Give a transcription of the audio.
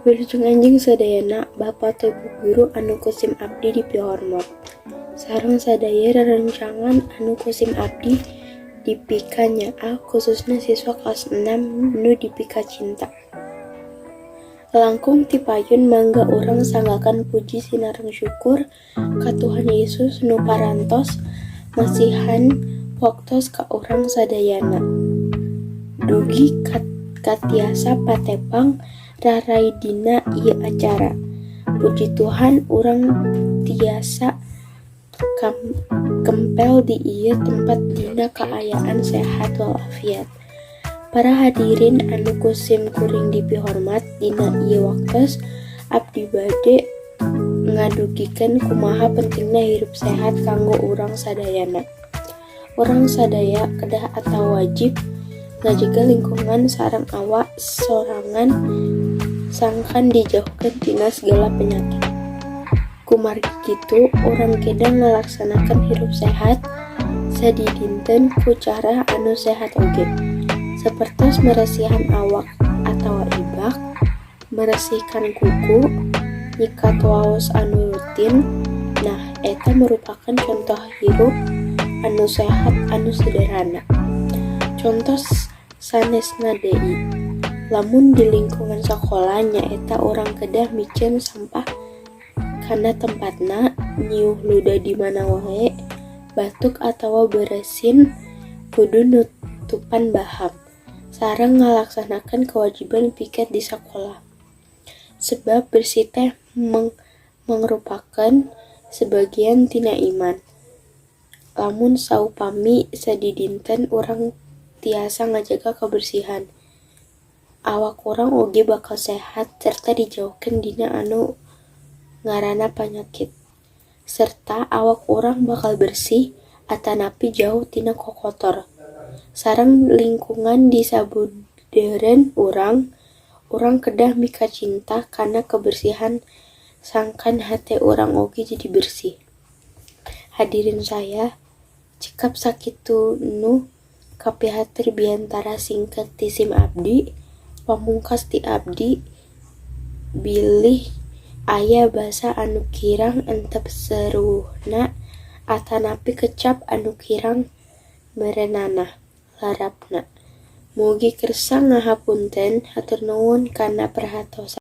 Wilujeng anjing sadayana Bapak atau Ibu guru anu kusim abdi dipihormat. Sareng sadaya rerencangan anu kusim abdi dipika nyaa khususna siswa kelas 6 nu dipika cinta. Langkung ti payun mangga urang sanggakan puji sinareng syukur ka Tuhan Yesus nu parantos masihan waktos ka urang sadayana. Dugi katiasa patepang rarai dina ieu acara. Puji Tuhan urang tiasa kempel di ieu tempat dina kaayaan sehat walafiat. Para hadirin anu kusim kuring dipihormat dina ieu waktos abdi bade ngadugikeun kumaha pentingna hirup sehat kanggo urang sadayana. Urang sadaya kedah atawa wajib ngajaga lingkungan sareng awak sorangan sangkan dijauhkeun tina segala penyakit. Kumargi kitu urang kedah ngalaksanakeun hirup sehat sadidinten ku cara anu sehat oge. Sapertos meresihan awak atawa ibak, meresihkan kuku, nyikat waos anu rutin. Nah, eta merupakan contoh hirup anu sehat anu sederhana. Contoh sanesna deui. Lamun di lingkungan sakola nyaeta urang kedah micen sampah kana tempatna, nyiuh ludah di mana wae, batuk atawa beresin kudu nutupan baham, sareng ngalaksanakeun kewajiban piket di sakola. Sebab bersih teh mangrupakeun sebagian tina iman. Lamun saupami sadidinten urang tiasa ngajaga kebersihan, awak urang oge bakal sehat serta dijauhkeun dina anu ngaranna panyakit. Serta awak urang bakal bersih atanapi jauh tina kokotor. Sareng lingkungan di sabudeureun urang kedah mika cinta kana kebersihan sangkan hate urang oge jadi bersih. Hadirin saya, cikap sakitu nu kapihatur biantara singket ti SIM abdi, pamungkas ti abdi bilih aya basa anu kirang entep seruhna atanapi kecap anu kirang merenanah larapna. Mugi kersa ngahapunten, hatur nuhun kana perhatosan.